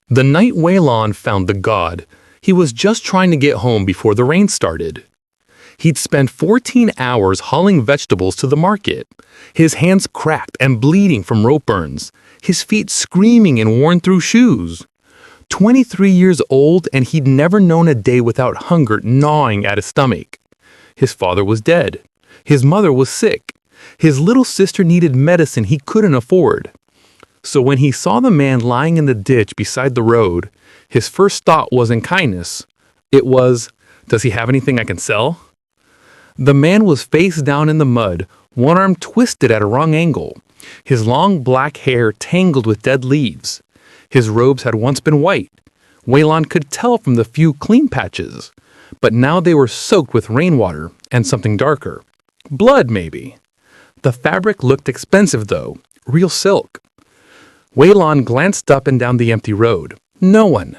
The night Wei Lan found the god, he was just trying to get home before the rain started. He'd spent 14 hours hauling vegetables to the market, his hands cracked and bleeding from rope burns, his feet screaming in worn-through shoes. 23 years old, and he'd never known a day without hunger gnawing at his stomach. His father was dead. His mother was sick. His little sister needed medicine he couldn't afford. So when he saw the man lying in the ditch beside the road, his first thought wasn't kindness. It was, does he have anything I can sell? The man was face down in the mud, one arm twisted at a wrong angle, his long black hair tangled with dead leaves. His robes had once been white. Wei Lan could tell from the few clean patches, but now they were soaked with rainwater and something darker. Blood, maybe. The fabric looked expensive, though, real silk. Wei Lan glanced up and down the empty road. No one.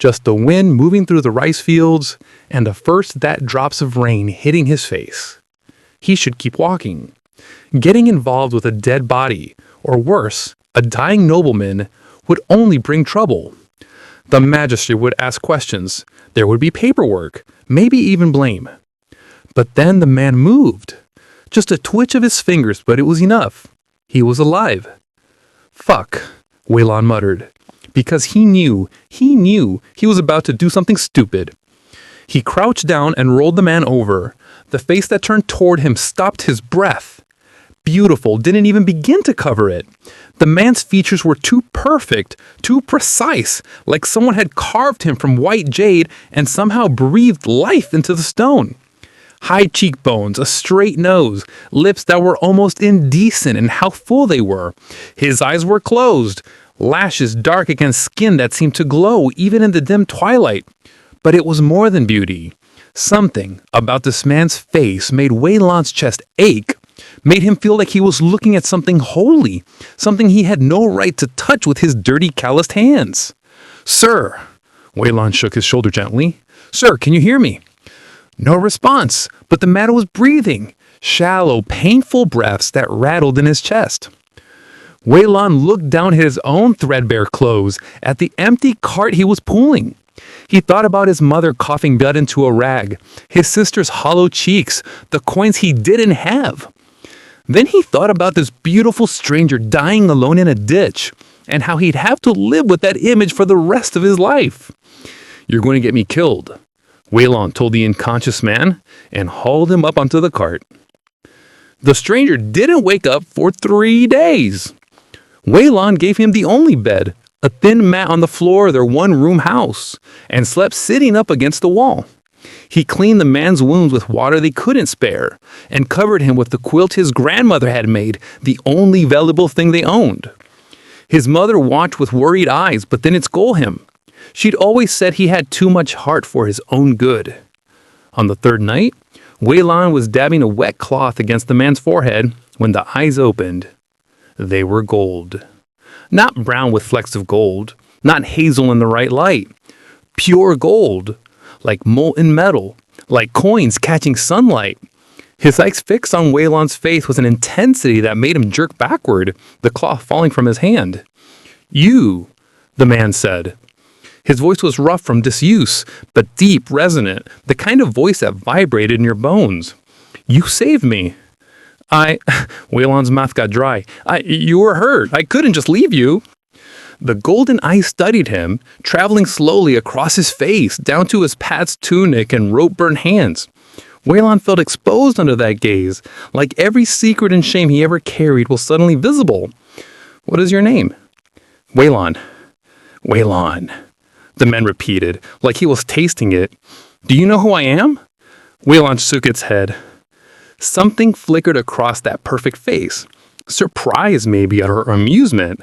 Just the wind moving through the rice fields and the first drops of rain hitting his face. He should keep walking. Getting involved with a dead body, or worse, a dying nobleman, would only bring trouble. The magistrate would ask questions. There would be paperwork, maybe even blame. But then the man moved. Just a twitch of his fingers, but it was enough. He was alive. Fuck, Wei Lan muttered, because he knew he was about to do something stupid. He crouched down and rolled the man over. The face that turned toward him stopped his breath. Beautiful didn't even begin to cover it. The man's features were too perfect, too precise, like someone had carved him from white jade and somehow breathed life into the stone. High cheekbones, a straight nose, lips that were almost indecent in how full they were. His eyes were closed, lashes dark against skin that seemed to glow even in the dim twilight. But it was more than beauty. Something about this man's face made Wei Lan's chest ache, made him feel like he was looking at something holy, something he had no right to touch with his dirty, calloused hands. "Sir," Wei Lan shook his shoulder gently. "Sir, can you hear me?" No response, but the man was breathing, shallow, painful breaths that rattled in his chest. Wei Lan looked down at his own threadbare clothes, at the empty cart he was pulling. He thought about his mother coughing blood into a rag, his sister's hollow cheeks, the coins he didn't have. Then he thought about this beautiful stranger dying alone in a ditch, and how he'd have to live with that image for the rest of his life. "You're going to get me killed," Wei Lan told the unconscious man, and hauled him up onto the cart. The stranger didn't wake up for 3 days. Wei Lan gave him the only bed, a thin mat on the floor of their one-room house, and slept sitting up against the wall. He cleaned the man's wounds with water they couldn't spare, and covered him with the quilt his grandmother had made, the only valuable thing they owned. His mother watched with worried eyes, but didn't scold him. She'd always said he had too much heart for his own good. On the third night, Wei Lan was dabbing a wet cloth against the man's forehead when the eyes opened. They were gold. Not brown with flecks of gold, not hazel in the right light. Pure gold, like molten metal, like coins catching sunlight. His eyes fixed on Wei Lan's face with an intensity that made him jerk backward, the cloth falling from his hand. "You," the man said. His voice was rough from disuse, but deep, resonant, the kind of voice that vibrated in your bones. "You saved me." Wei Lan's mouth got dry. You were hurt. I couldn't just leave you." The golden eyes studied him, traveling slowly across his face, down to his patched tunic and rope-burned hands. Wei Lan felt exposed under that gaze, like every secret and shame he ever carried was suddenly visible. "What is your name?" "Wei Lan." "Wei Lan," the man repeated, like he was tasting it. "Do you know who I am?" Wei Lan shook its head. Something flickered across that perfect face. Surprise, maybe, at her amusement.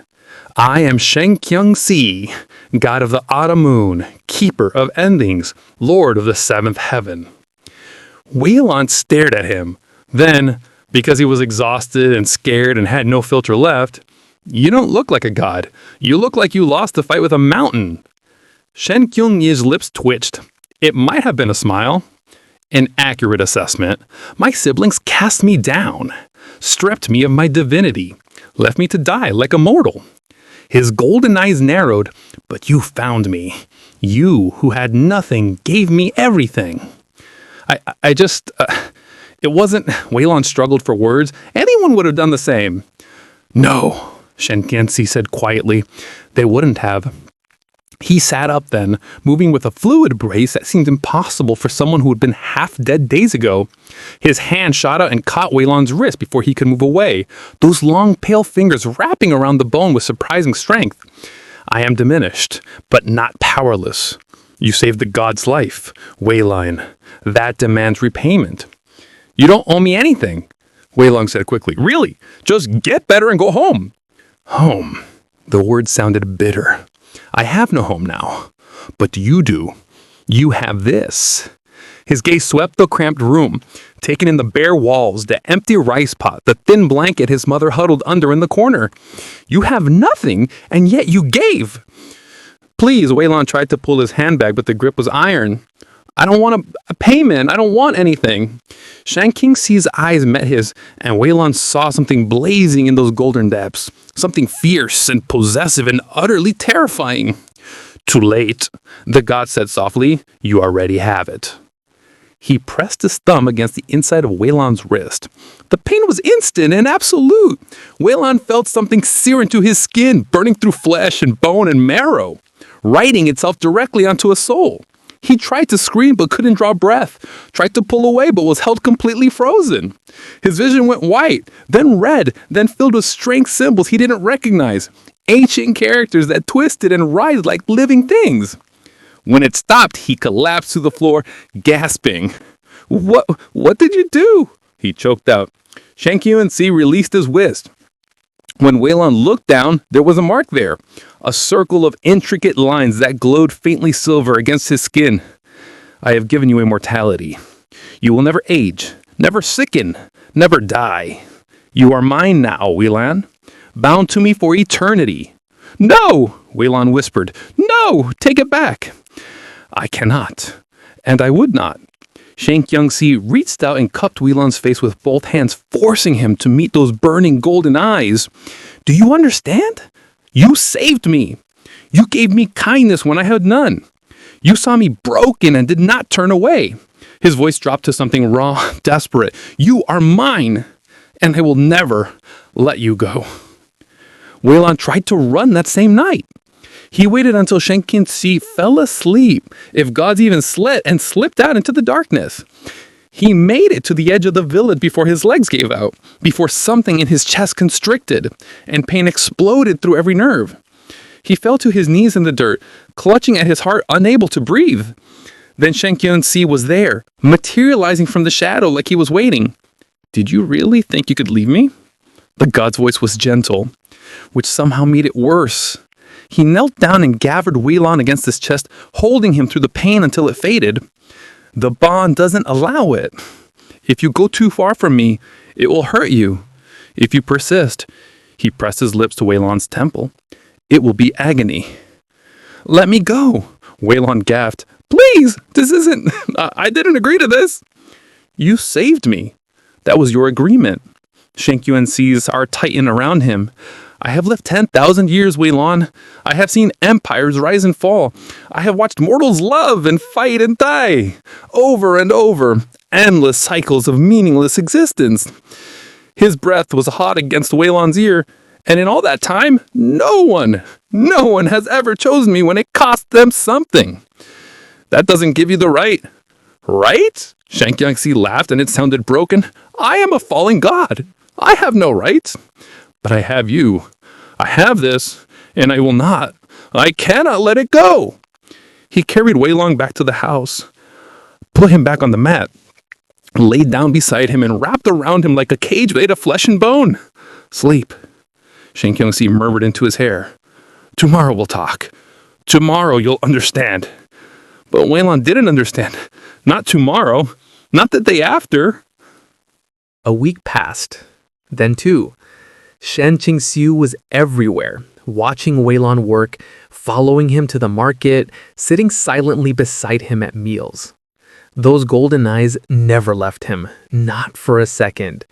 "I am Shen Kyung-si, god of the autumn moon, keeper of endings, lord of the seventh heaven." Wei Lan stared at him. Then, because he was exhausted and scared and had no filter left, "You don't look like a god. You look like you lost the fight with a mountain." Shen Kyung-yi's lips twitched. It might have been a smile. "An accurate assessment. My siblings cast me down, stripped me of my divinity, left me to die like a mortal." His golden eyes narrowed. "But you found me. You, who had nothing, gave me everything." I just... it wasn't... Wei Lan struggled for words. Anyone would have done the same. "No," Shen Qianxi said quietly. "They wouldn't have." He sat up then, moving with a fluid grace that seemed impossible for someone who had been half dead days ago. His hand shot out and caught Wei Lan's wrist before he could move away, those long, pale fingers wrapping around the bone with surprising strength. "I am diminished, but not powerless. You saved the god's life, Wei Lan. That demands repayment." "You don't owe me anything," Wei Lan said quickly. "Really, just get better and go home." "Home." The word sounded bitter. "I have no home now. But you do. You have this." His gaze swept the cramped room, taking in the bare walls, the empty rice pot, the thin blanket his mother huddled under in the corner. "You have nothing, and yet you gave." "Please," Wei Lan tried to pull his handbag, but the grip was iron. "I don't want a payment. I don't want anything." Shan Qingxi's eyes met his, and Wei Lan saw something blazing in those golden depths, something fierce and possessive and utterly terrifying. "Too late," the god said softly. "You already have it." He pressed his thumb against the inside of Wei Lan's wrist. The pain was instant and absolute. Wei Lan felt something sear into his skin, burning through flesh and bone and marrow, writing itself directly onto his soul. He tried to scream but couldn't draw breath, tried to pull away but was held completely frozen. His vision went white, then red, then filled with strange symbols he didn't recognize, ancient characters that twisted and writhed like living things. When it stopped, he collapsed to the floor, gasping. What did you do?" he choked out. Shan Qianxi released his wrist. When Wei Lan looked down, there was a mark there, a circle of intricate lines that glowed faintly silver against his skin. "I have given you immortality. You will never age, never sicken, never die. You are mine now, Wei Lan, bound to me for eternity." "No!" Wei Lan whispered. "No! Take it back." "I cannot, and I would not." Shan Qianxi reached out and cupped Wei Lan's face with both hands, forcing him to meet those burning golden eyes. "Do you understand? You saved me. You gave me kindness when I had none. You saw me broken and did not turn away." His voice dropped to something raw, desperate. "You are mine, and I will never let you go." Wei Lan tried to run that same night. He waited until Shan Qianxi fell asleep, if gods even slept, and slipped out into the darkness. He made it to the edge of the village before his legs gave out, before something in his chest constricted, and pain exploded through every nerve. He fell to his knees in the dirt, clutching at his heart, unable to breathe. Then Shan Qianxi was there, materializing from the shadow like he was waiting. "Did you really think you could leave me?" The god's voice was gentle, which somehow made it worse. He knelt down and gathered Wei Lan against his chest, holding him through the pain until it faded. "The bond doesn't allow it. If you go too far from me, it will hurt you. If you persist," he pressed his lips to Wei Lan's temple, "it will be agony." "Let me go," Wei Lan gasped. "Please, this isn't... I didn't agree to this." "You saved me. That was your agreement." Shan Qianxi's heart tightened around him. "I have lived 10,000 years, Wei Lan. I have seen empires rise and fall. I have watched mortals love and fight and die. Over and over. Endless cycles of meaningless existence." His breath was hot against Wei Lan's ear. "And in all that time, no one has ever chosen me when it cost them something." "That doesn't give you the right." "Right?" Shan Qianxi laughed, and it sounded broken. "I am a fallen god. I have no rights. But I have you. I have this, and I will not. I cannot let it go." He carried Wei Lan back to the house, put him back on the mat, laid down beside him, and wrapped around him like a cage made of flesh and bone. "Sleep," Shan Qianxi murmured into his hair. "Tomorrow we'll talk. Tomorrow you'll understand." But Wei Lan didn't understand. Not tomorrow. Not the day after. A week passed. Then two. Shan Qingxiu was everywhere, watching Wei Lan work, following him to the market, sitting silently beside him at meals. Those golden eyes never left him, not for a second.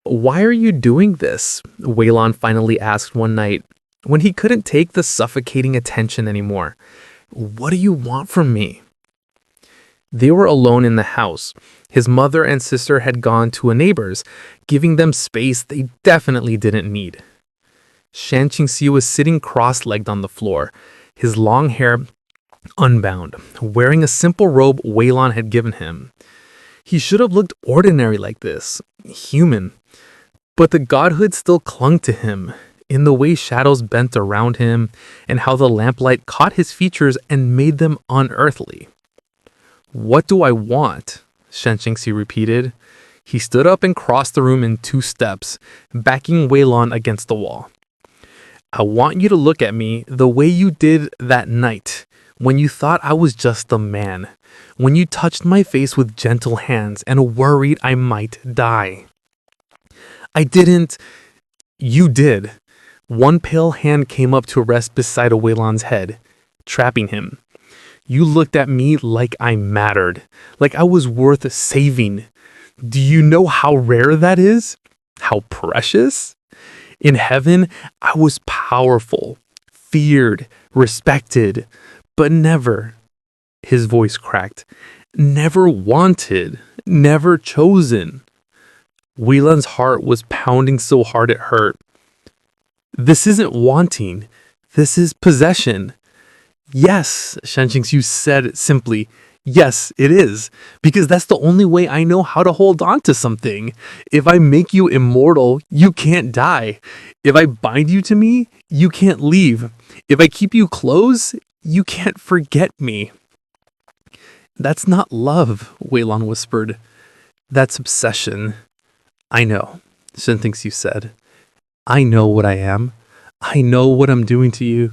"Why are you doing this?" Wei Lan finally asked one night. when he couldn't take the suffocating attention anymore. "What do you want from me?" They were alone in the house. His mother and sister had gone to a neighbor's, giving them space they definitely didn't need. Shan Qingxiu was sitting cross-legged on the floor, his long hair unbound, wearing a simple robe Wei Lan had given him. He should have looked ordinary like this, human. But the godhood still clung to him, in the way shadows bent around him, and how the lamplight caught his features and made them unearthly. "What do I want?" Shan Qingxiu repeated. He stood up and crossed the room in 2 steps, backing Wei Lan against the wall. "I want you to look at me the way you did that night, when you thought I was just a man, when you touched my face with gentle hands and worried I might die." "I didn't." "You did." One pale hand came up to rest beside Wei Lan's head, trapping him. "You looked at me like I mattered, like I was worth saving. Do you know how rare that is? How precious? In heaven, I was powerful, feared, respected, but never," his voice cracked, "never wanted, never chosen." Wei Lan's heart was pounding so hard it hurt. "This isn't wanting. This is possession." "Yes," Shan Qingxiu said simply. "Yes, it is. Because that's the only way I know how to hold on to something. If I make you immortal, you can't die. If I bind you to me, you can't leave. If I keep you close, you can't forget me." "That's not love," Wei Lan whispered. "That's obsession." "I know," Shan Qingxiu said. "I know what I am. I know what I'm doing to you.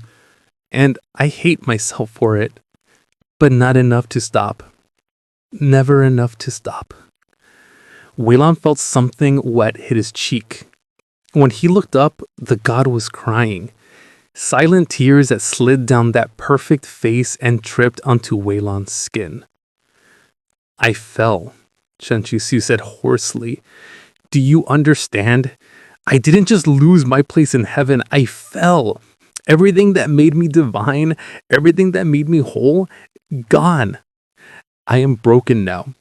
And I hate myself for it. But not enough to stop. Never enough to stop." Wei Lan felt something wet hit his cheek. When he looked up, the god was crying. Silent tears that slid down that perfect face and tripped onto Wei Lan's skin. "I fell," Shan Qingxiu said hoarsely. "Do you understand? I didn't just lose my place in heaven, I fell. Everything that made me divine, everything that made me whole, gone. I am broken now,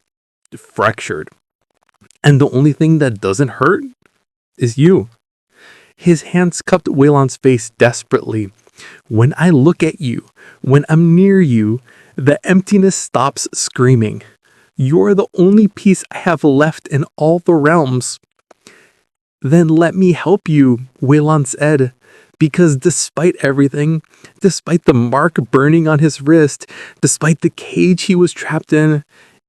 fractured. And the only thing that doesn't hurt is you." His hands cupped Wei Lan's face desperately. "When I look at you, when I'm near you, the emptiness stops screaming. You're the only piece I have left in all the realms." "Then let me help you," Wei Lan said. Because despite everything, despite the mark burning on his wrist, despite the cage he was trapped in,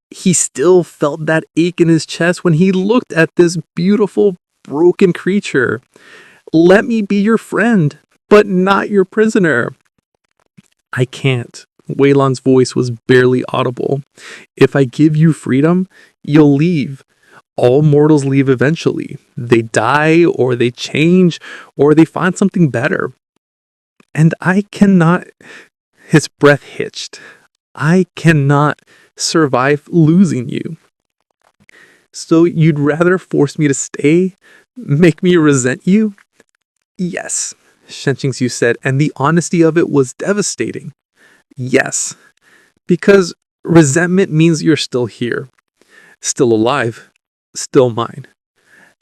he still felt that ache in his chest when he looked at this beautiful, broken creature. "Let me be your friend, but not your prisoner." "I can't." Wei Lan's voice was barely audible. "If I give you freedom, you'll leave. All mortals leave eventually. They die, or they change, or they find something better. And I cannot..." His breath hitched. "I cannot survive losing you." "So you'd rather force me to stay? Make me resent you?" "Yes," Shan Qingxiu said, and the honesty of it was devastating. "Yes. Because resentment means you're still here. Still alive. Still mine.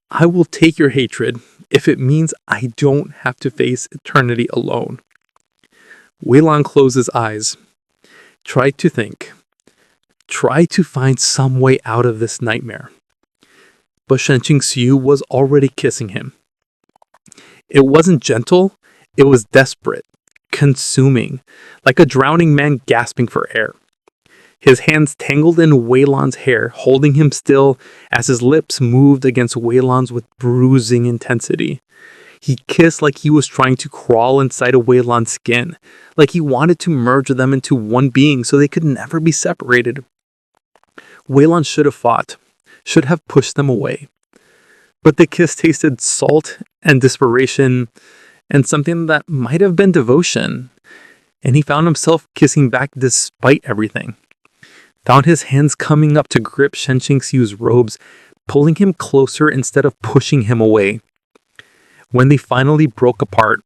I will take your hatred if it means I don't have to face eternity alone." Wei Lan closed his eyes. "Try to think. Try to find some way out of this nightmare." But Shan Qingxiu was already kissing him. It wasn't gentle, it was desperate, consuming, like a drowning man gasping for air. His hands tangled in Wei Lan's hair, holding him still as his lips moved against Wei Lan's with bruising intensity. He kissed like he was trying to crawl inside of Wei Lan's skin, like he wanted to merge them into one being so they could never be separated. Wei Lan should have fought, should have pushed them away. But the kiss tasted salt and desperation, and something that might have been devotion. And he found himself kissing back despite everything. Found his hands coming up to grip Shan Qingxiu's robes, pulling him closer instead of pushing him away. When they finally broke apart,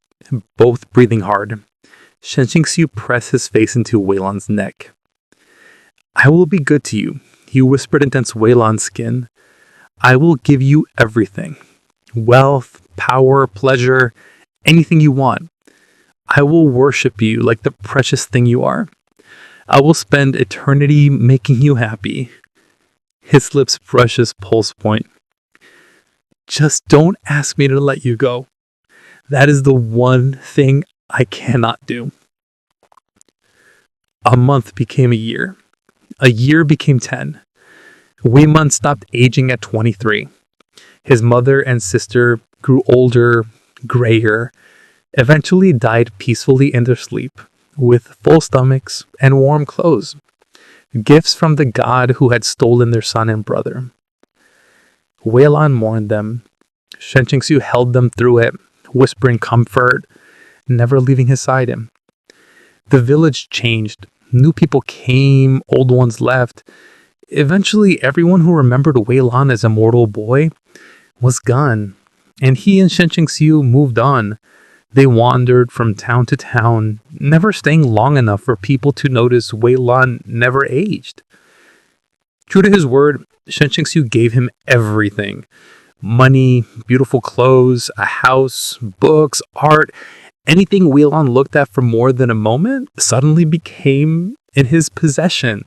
both breathing hard. Shen Qingxiu pressed his face into Wei Lan's neck. I will be good to you, he whispered against Wei Lan's skin. I will give you everything. Wealth, power, pleasure, anything you want. I will worship you like the precious thing you are. I will spend eternity making you happy. His lips brushed his pulse point. Just don't ask me to let you go. That is the one thing I cannot do. A month became a year. A year became 10. Wei Lan stopped aging at 23. His mother and sister grew older, grayer, eventually died peacefully in their sleep, with full stomachs and warm clothes, gifts from the god who had stolen their son and brother. Wei Lan mourned them. Shen Qingxiu held them through it, whispering comfort, never leaving his side. The village changed. New people came, old ones left. Eventually, everyone who remembered Wei Lan as a mortal boy was gone, and he and Shen Qingxiu moved on. They wandered from town to town, never staying long enough for people to notice Wei Lan never aged. True to his word, Shen Qingxiu gave him everything. Money, beautiful clothes, a house, books, art. Anything Wei Lan looked at for more than a moment suddenly became in his possession.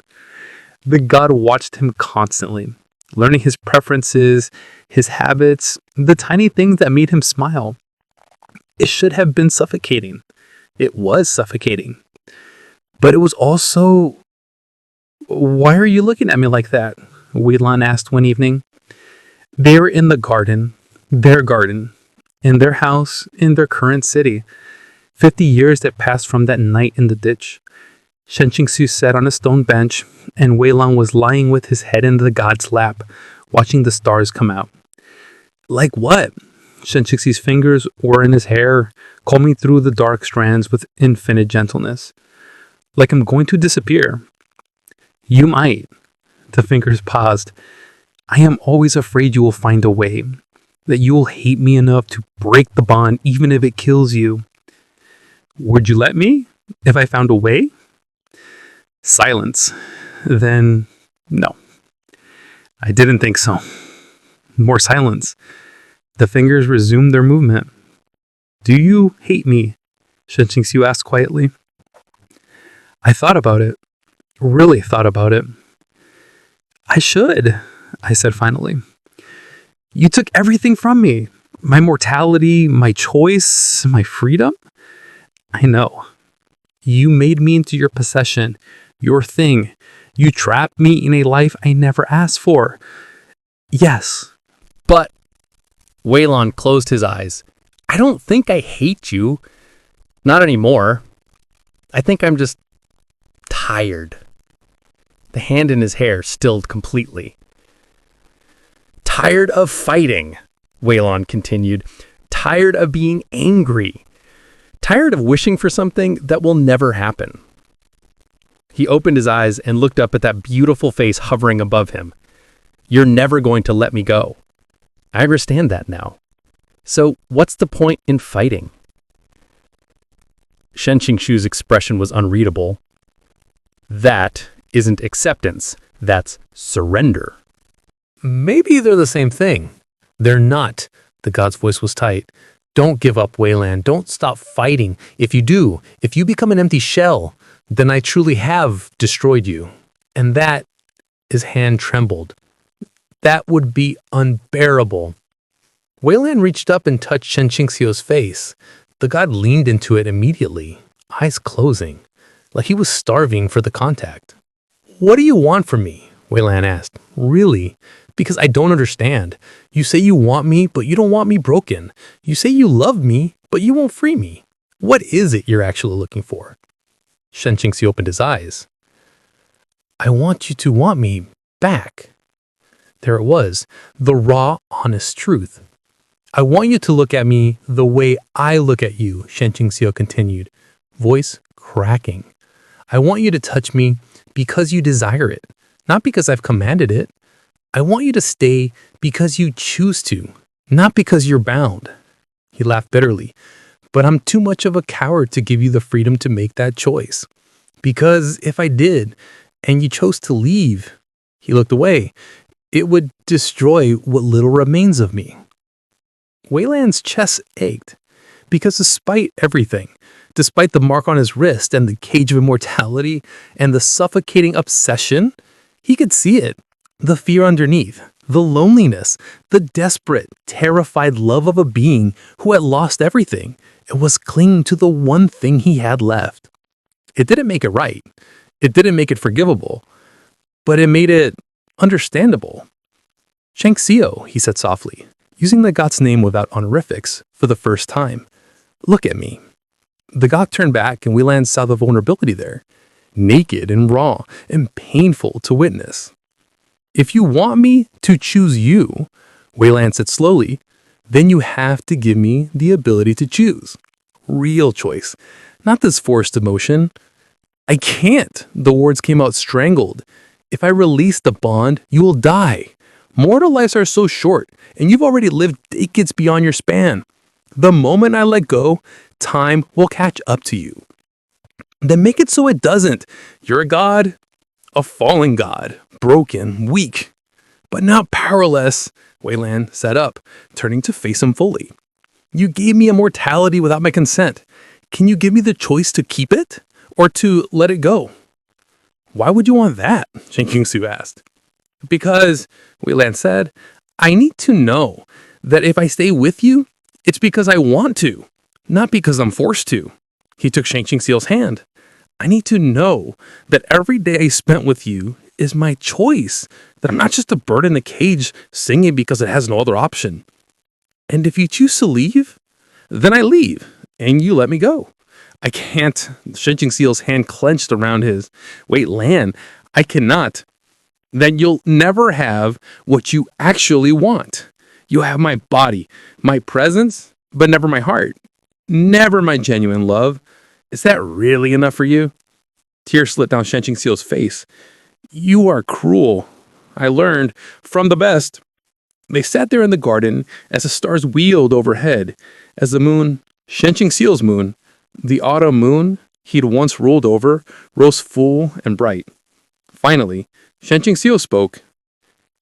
The god watched him constantly, learning his preferences, his habits, the tiny things that made him smile. It should have been suffocating. It was suffocating. But it was also... Why are you looking at me like that? Wei Lan asked one evening. They were in the garden, their garden, in their house, in their current city. 50 years had passed from that night in the ditch. Shen Qingxiu sat on a stone bench, and Wei Lan was lying with his head in the god's lap, watching the stars come out. Like what? Shen Qingxiu's fingers were in his hair, combing through the dark strands with infinite gentleness. Like I'm going to disappear. You might. The fingers paused. I am always afraid you will find a way, that you will hate me enough to break the bond even if it kills you. Would you let me, if I found a way? Silence. Then, no. I didn't think so. More silence. The fingers resumed their movement. Do you hate me? Shen Qingxiu asked quietly. I thought about it. Really thought about it. I should, I said finally. You took everything from me. My mortality, my choice, my freedom. I know. You made me into your possession, your thing. You trapped me in a life I never asked for. Yes, but... Wei Lan closed his eyes. I don't think I hate you. Not anymore. I think I'm just tired. The hand in his hair stilled completely. Tired of fighting, Wei Lan continued. Tired of being angry. Tired of wishing for something that will never happen. He opened his eyes and looked up at that beautiful face hovering above him. You're never going to let me go. I understand that now. So what's the point in fighting? Shen Qingxiu's expression was unreadable. That isn't acceptance. That's surrender. Maybe they're the same thing. They're not. The god's voice was tight. Don't give up, Wei Lan. Don't stop fighting. If you do, if you become an empty shell, then I truly have destroyed you. And that, his hand trembled. That would be unbearable. Wei Lan reached up and touched Shen Qingxiu's face. The god leaned into it immediately, eyes closing, like he was starving for the contact. What do you want from me? Wei Lan asked. Really? Because I don't understand. You say you want me, but you don't want me broken. You say you love me, but you won't free me. What is it you're actually looking for? Shen Qingxiu opened his eyes. I want you to want me back. There it was, the raw, honest truth. I want you to look at me the way I look at you, Shen Qingxiu continued, voice cracking. I want you to touch me because you desire it, not because I've commanded it. I want you to stay because you choose to, not because you're bound. He laughed bitterly. but I'm too much of a coward to give you the freedom to make that choice. Because if I did, and you chose to leave," he looked away, "it would destroy what little remains of me." Wei Lan's chest ached, because despite everything, despite the mark on his wrist and the cage of immortality and the suffocating obsession, he could see it. The fear underneath, the loneliness, the desperate, terrified love of a being who had lost everything and was clinging to the one thing he had left. It didn't make it right. It didn't make it forgivable, but it made it understandable. "Shangxiu," he said softly, using the god's name without honorifics for the first time. "Look at me." The god turned back and Wei Lan saw the vulnerability there, naked and raw and painful to witness. "If you want me to choose you," Wei Lan said slowly, "then you have to give me the ability to choose. Real choice, not this forced emotion." "I can't," the words came out strangled. "If I release the bond, you will die. Mortal lives are so short, and you've already lived decades beyond your span. The moment I let go, time will catch up to you." "Then make it so it doesn't. You're a god, a fallen god, broken, weak, but not powerless." Wei Lan sat up, turning to face him fully. "You gave me immortality without my consent. Can you give me the choice to keep it or to let it go?" "Why would you want that?" Shangxiu asked. "Because," Wei Lan said, "I need to know that if I stay with you, it's because I want to, not because I'm forced to." He took Shangxiu's hand. "I need to know that every day I spent with you is my choice, that I'm not just a bird in the cage singing because it has no other option. And if you choose to leave, then I leave, and you let me go." "I can't." Shangxiu's hand clenched around his. "Wait, Lan, I cannot." "Then you'll never have what you actually want. You'll have my body, my presence, but never my heart. Never my genuine love. Is that really enough for you?" Tears slid down Shangxiu's face. "You are cruel. I learned from the best." They sat there in the garden as the stars wheeled overhead, as the moon, Shangxiu's moon, the autumn moon he'd once ruled over, rose full and bright. Finally, Shangxiu spoke.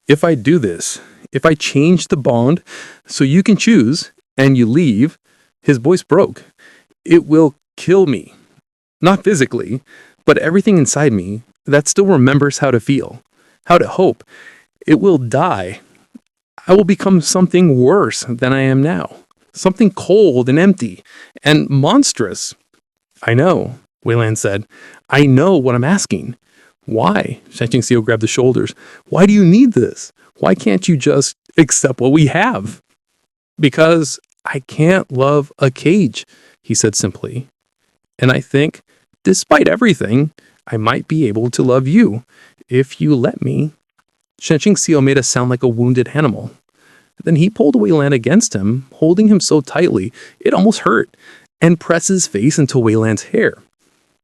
"If I do this, if I change the bond so you can choose and you leave," his voice broke, "it will kill me. Not physically, but everything inside me that still remembers how to feel, how to hope. It will die. I will become something worse than I am now. Something cold and empty and monstrous." "I know," Wei Lan said. "I know what I'm asking." "Why?" Shangxiu grabbed his shoulders. "Why do you need this? Why can't you just accept what we have?" "Because I can't love a cage," he said simply. "And I think, despite everything, I might be able to love you, if you let me." Shangxiu made a sound like a wounded animal. Then he pulled Wei Lan against him, holding him so tightly it almost hurt, and pressed his face into Wei Lan's hair.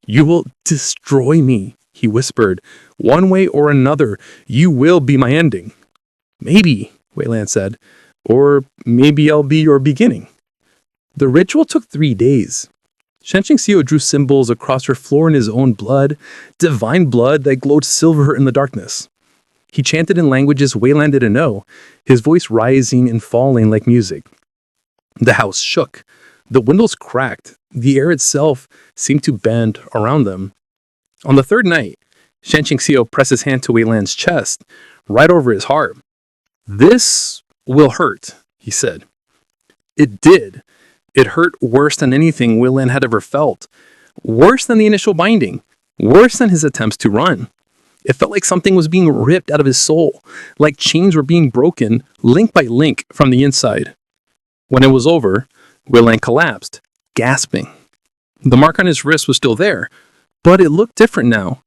"You will destroy me," he whispered. "One way or another, you will be my ending." "Maybe," Wei Lan said, "or maybe I'll be your beginning." The ritual took 3 days. Shangxiu drew symbols across her floor in his own blood, divine blood that glowed silver in the darkness. He chanted in languages Wei Lan didn't know, his voice rising and falling like music. The house shook. The windows cracked. The air itself seemed to bend around them. On the third night, Shangxiu pressed his hand to Wei Lan's chest, right over his heart. "This will hurt," he said. It did. It hurt worse than anything Wei Lan had ever felt. Worse than the initial binding. Worse than his attempts to run. It felt like something was being ripped out of his soul, like chains were being broken, link by link, from the inside. When it was over, Wei Lan collapsed, gasping. The mark on his wrist was still there, but it looked different now.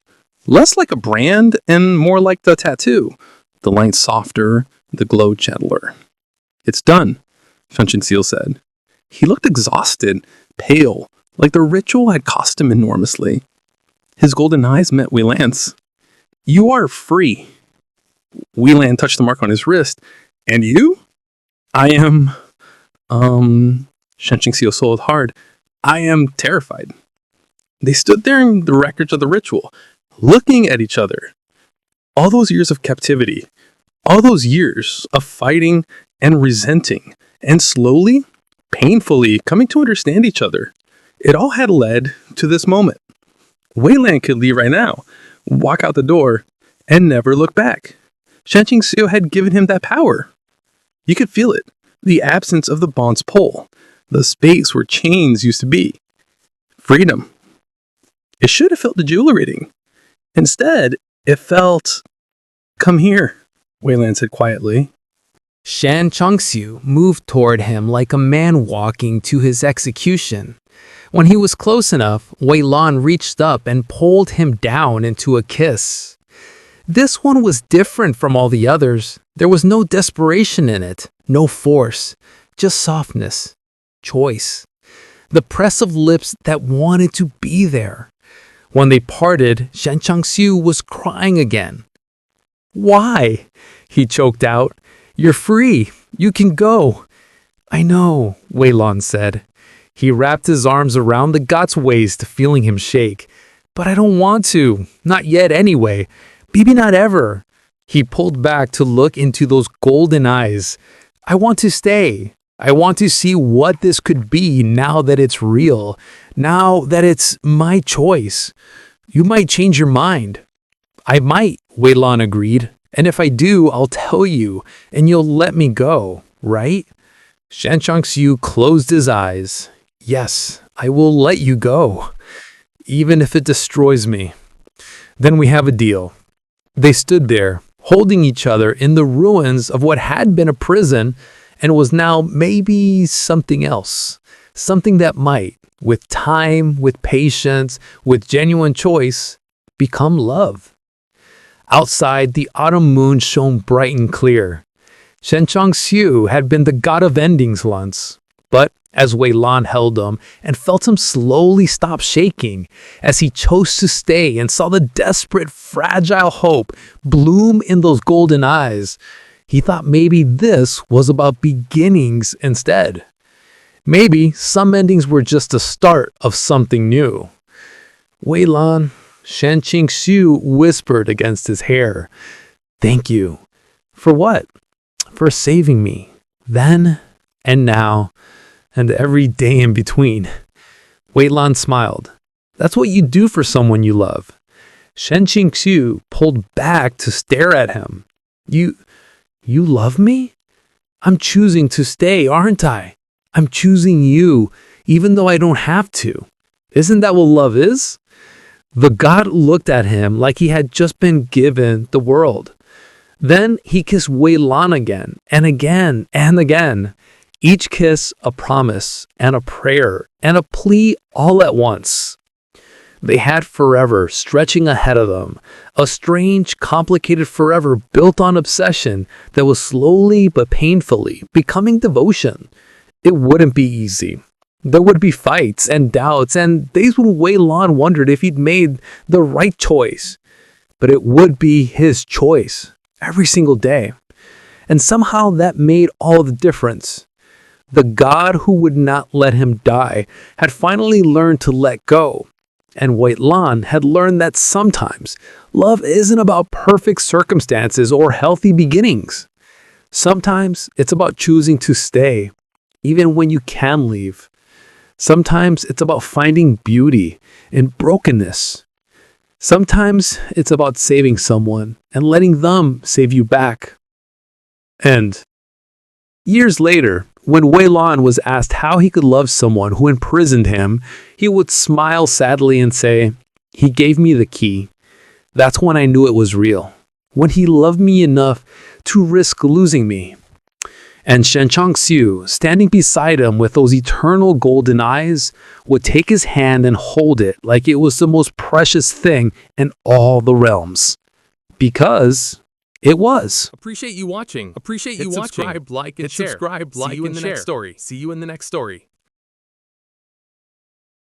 Less like a brand and more like the tattoo. The line softer, the glow gentler. "It's done," Shangxiu said. He looked exhausted, pale, like the ritual had cost him enormously. His golden eyes met Wei Lan's. "You are free." Wei Lan touched the mark on his wrist. "And you?" "I am..." Shangxiu swallowed hard. I am terrified. They stood there in the records of the ritual, looking at each other. All those years of captivity, all those years of fighting and resenting, and slowly, painfully coming to understand each other. It all had led to this moment. Wei Lan could leave right now, walk out the door, and never look back. Shen Qingxiu had given him that power. You could feel it, the absence of the bond's pull, the space where chains used to be. Freedom. It should have felt exhilarating. Instead, it felt, "Come here," Wei Lan said quietly. Shan Chongxiu moved toward him like a man walking to his execution. When he was close enough, Wei Lan reached up and pulled him down into a kiss. This one was different from all the others. There was no desperation in it, no force, just softness, choice. The press of lips that wanted to be there. When they parted, Shan Chongxiu was crying again. "Why?" he choked out. "You're free. You can go." "I know," Wei Lan said. He wrapped his arms around the god's waist, feeling him shake. "But I don't want to. Not yet anyway. Maybe not ever." He pulled back to look into those golden eyes. "I want to stay. I want to see what this could be now that it's real. Now that it's my choice. You might change your mind." "I might," Wei Lan agreed. "And if I do, I'll tell you, and you'll let me go, right?" Shan Chongxiu closed his eyes. "Yes, I will let you go, even if it destroys me. Then we have a deal." They stood there, holding each other in the ruins of what had been a prison and was now maybe something else. Something that might, with time, with patience, with genuine choice, become love. Outside, the autumn moon shone bright and clear. Shen Chongxiu had been the god of endings once, but as Wei Lan held him and felt him slowly stop shaking, as he chose to stay and saw the desperate, fragile hope bloom in those golden eyes, he thought maybe this was about beginnings instead. Maybe some endings were just the start of something new. "Wei Lan," Shan Qingxiu whispered against his hair. "Thank you." "For what?" "For saving me. Then and now, and every day in between." Wei Lan smiled. "That's what you do for someone you love." Shen Qingxiu pulled back to stare at him. You love me? I'm choosing to stay, aren't I? I'm choosing you, even though I don't have to. Isn't that what love is?" The god looked at him like he had just been given the world. Then he kissed Wei Lan again and again and again. Each kiss a promise and a prayer and a plea all at once. They had forever stretching ahead of them, a strange, complicated forever built on obsession that was slowly but painfully becoming devotion. It wouldn't be easy. There would be fights and doubts and days when Wei Lan wondered if he'd made the right choice. But it would be his choice every single day. And somehow that made all the difference. The god who would not let him die had finally learned to let go. And Wei Lan had learned that sometimes love isn't about perfect circumstances or healthy beginnings. Sometimes it's about choosing to stay, even when you can leave. Sometimes it's about finding beauty in brokenness. Sometimes it's about saving someone and letting them save you back. And years later, when Wei Lan was asked how he could love someone who imprisoned him, he would smile sadly and say, "He gave me the key. That's when I knew it was real. When he loved me enough to risk losing me." And Shen Chongxiu, standing beside him with those eternal golden eyes, would take his hand and hold it like it was the most precious thing in all the realms. Because it was. Appreciate you watching. Subscribe, like, and share. See you in the next story.